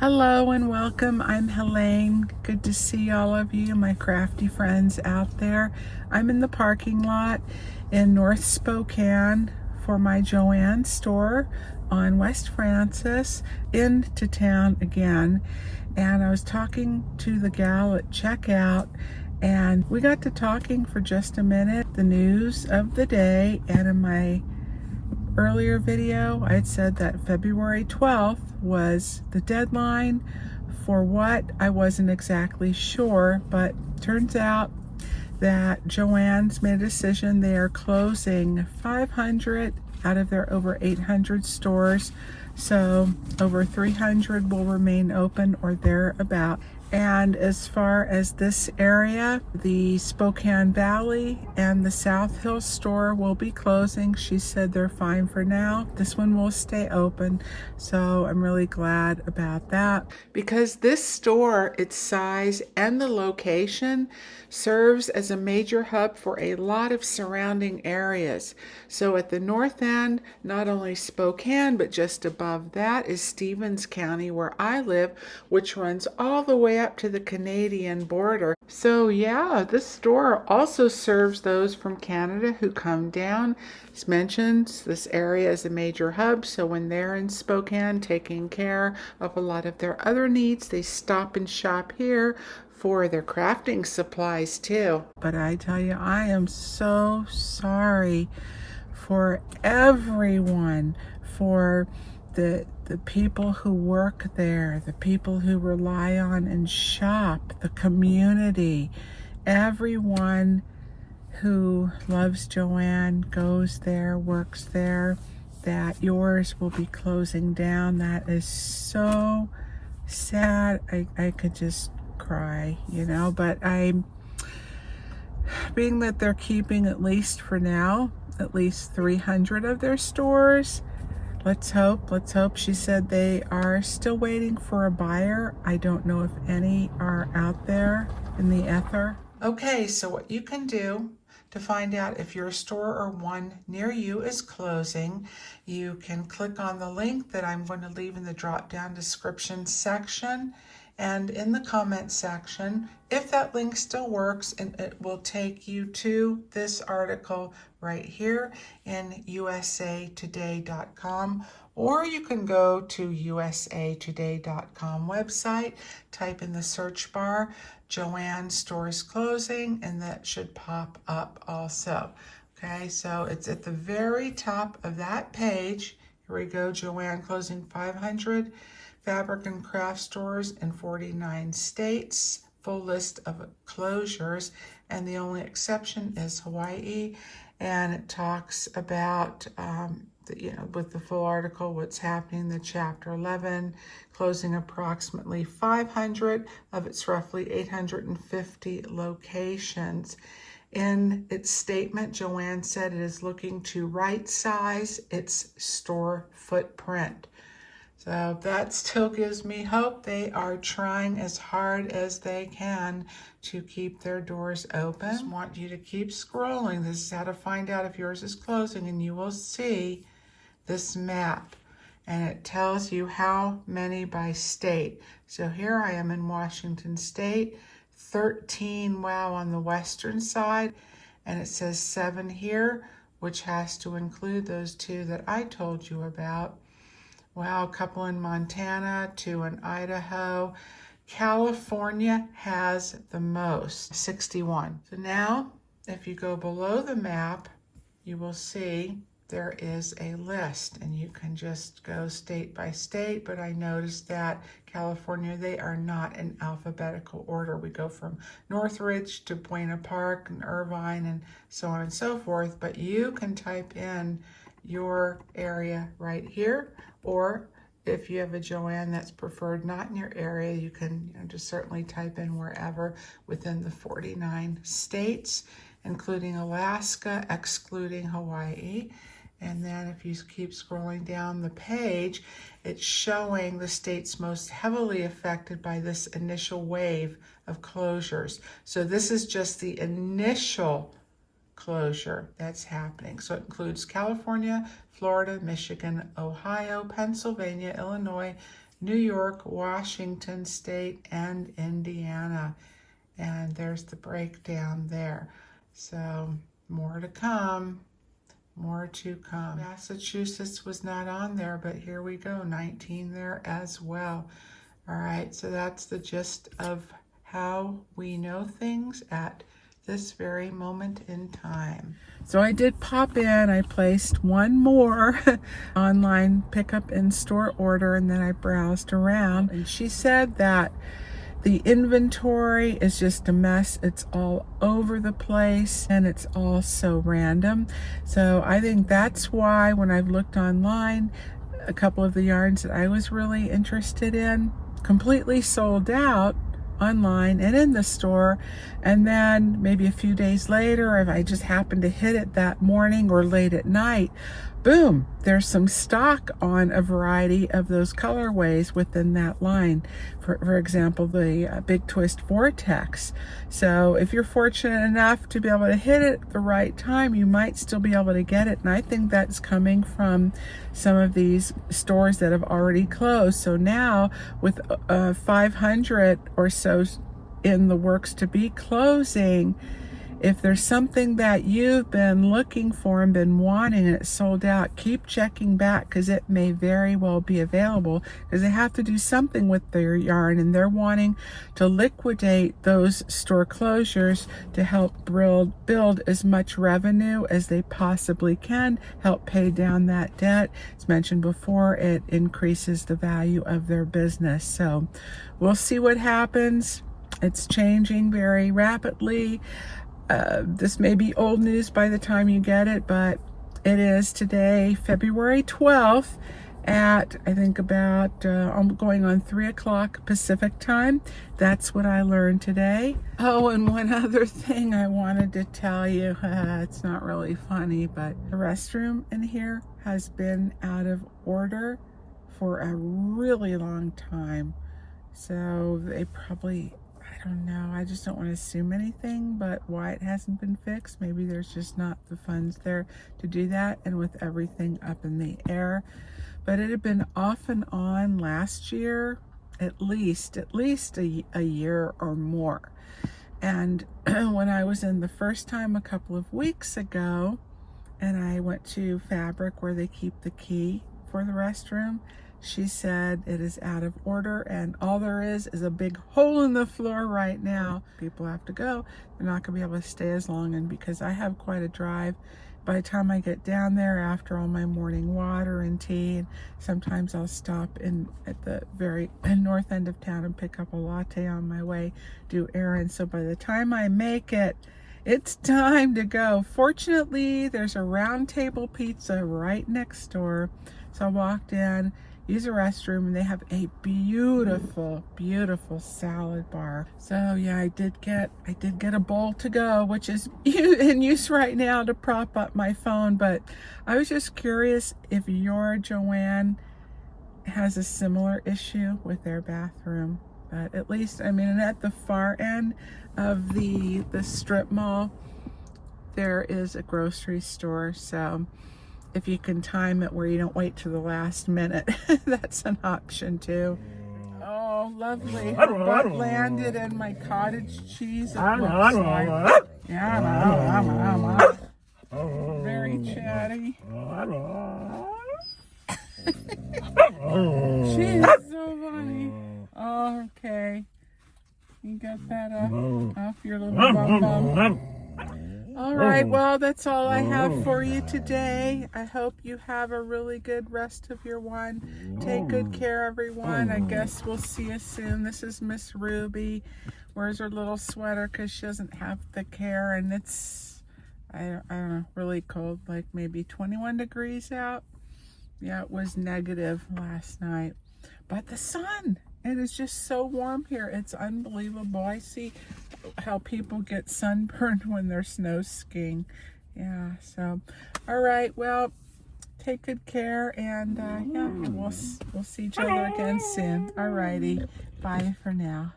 Hello and welcome. I'm Helene. Good to see all of you, my crafty friends out there. I'm in the parking lot in North Spokane for my Joann store on West Francis, into town again. And I was talking to the gal at checkout, and we got to talking for just a minute, the news of the day. And in my earlier video, I had said that February 12th was the deadline for what I wasn't exactly sure, but turns out that Joann's made a decision. They are closing 500 out of their over 800 stores, so over 300 will remain open or thereabout. And as far as this area, the Spokane Valley and the South Hill store will be closing. She said they're fine for now. This one will stay open, so I'm really glad about that, because this store, its size and the location, serves as a major hub for a lot of surrounding areas. So at the north end, not only Spokane, but just above that is Stevens County, where I live, which runs all the way up to the Canadian border. So yeah, this store also serves those from Canada who come down. It mentions this area as a major hub, so when they're in Spokane taking care of a lot of their other needs, they stop and shop here for their crafting supplies too. But I tell you, I am so sorry for everyone, for the people who work there, the people who rely on and shop, the community, everyone who loves Joann, goes there, works there, that yours will be closing down. That is so sad. I could just cry, but I'm being that they're keeping, at least for now, at least 300 of their stores. Let's hope. She said they are still waiting for a buyer. I don't know if any are out there in the ether. Okay, so what you can do to find out if your store or one near you is closing, you can click on the link that I'm going to leave in the drop-down description section and in the comment section. If that link still works, and it will take you to this article right here in usatoday.com, or you can go to usatoday.com website, type in the search bar Joann stores closing, and that should pop up also. Okay, so it's at the very top of that page. Here we go, Joann closing 500 fabric and craft stores in 49 states. Full list of closures, and the only exception is Hawaii. And it talks about, with the full article, what's happening, the Chapter 11, closing approximately 500 of its roughly 850 locations. In its statement, Joann said it is looking to right-size its store footprint. So that still gives me hope. They are trying as hard as they can to keep their doors open. I just want you to keep scrolling. This is how to find out if yours is closing, and you will see this map, and it tells you how many by state. So here I am in Washington State, 13 on the western side, and it says 7 here, which has to include those 2 that I told you about. Wow, a couple in Montana, 2 in Idaho. California has the most, 61. So now, if you go below the map, you will see there is a list, and you can just go state by state, but I noticed that California, they are not in alphabetical order. We go from Northridge to Buena Park and Irvine and so on and so forth, but you can type in your area right here, or if you have a Joann that's preferred not in your area, you can just certainly type in wherever within the 49 states, including Alaska, excluding Hawaii. And then if you keep scrolling down the page, it's showing the states most heavily affected by this initial wave of closures. So this is just the initial closure that's happening. So it includes California, Florida, Michigan, Ohio, Pennsylvania, Illinois, New York, Washington State, and Indiana. And there's the breakdown there. So more to come. More to come. Massachusetts was not on there, but here we go, 19 there as well. All right, so that's the gist of how we know things at this very moment in time. So I did pop in. I placed one more online pickup in-store order, and then I browsed around, and she said that the inventory is just a mess. It's all over the place and it's all so random. So I think that's why when I've looked online, a couple of the yarns that I was really interested in completely sold out online and in the store. And then maybe a few days later, if I just happened to hit it that morning or late at night, boom, there's some stock on a variety of those colorways within that line. For example, the Big Twist Vortex. So if you're fortunate enough to be able to hit it at the right time, you might still be able to get it. And I think that's coming from some of these stores that have already closed. So now with 500 or so in the works to be closing, if there's something that you've been looking for and been wanting and it's sold out, keep checking back, because it may very well be available, because they have to do something with their yarn and they're wanting to liquidate those store closures to help build as much revenue as they possibly can, help pay down that debt. As mentioned before, it increases the value of their business. So we'll see what happens. It's changing very rapidly. This may be old news by the time you get it, but it is today, February 12th at, I think about, I'm going on 3 o'clock Pacific time. That's what I learned today. Oh, and one other thing I wanted to tell you, it's not really funny, but the restroom in here has been out of order for a really long time. So they probably, I don't know, I just don't want to assume anything, but why it hasn't been fixed, maybe there's just not the funds there to do that, and with everything up in the air. But it had been off and on last year, at least a year or more. And when I was in the first time a couple of weeks ago, and I went to Fabric where they keep the key for the restroom, she said it is out of order and all there is a big hole in the floor right now. People have to go. They're not going to be able to stay as long, and because I have quite a drive, by the time I get down there after all my morning water and tea, and sometimes I'll stop at the very north end of town and pick up a latte on my way, do errands. So by the time I make it, it's time to go. Fortunately, there's a Round Table Pizza right next door. So I walked in, use a restroom, and they have a beautiful salad bar. So yeah, I did get a bowl to go, which is in use right now to prop up my phone. But I was just curious if your Joann has a similar issue with their bathroom. But at least, I mean, at the far end of the strip mall, there is a grocery store. So if you can time it where you don't wait to the last minute, that's an option too. Oh, lovely. Her butt landed in my cottage cheese. It looks like. Yeah, very chatty. She is so funny. Oh, okay. You got that off your little bum. All right, well, that's all I have for you today. I hope you have a really good rest of your one. Take good care, everyone. I guess we'll see you soon. This is Miss Ruby. Wears her little sweater because she doesn't have the care, and it's, I don't know, really cold, like maybe 21 degrees out. Yeah, it was negative last night. But the sun, it is just so warm here. It's unbelievable. I see how people get sunburned when they're snow skiing. Yeah, so all right, well, take good care, and yeah, we'll see each other again soon. All righty, bye for now.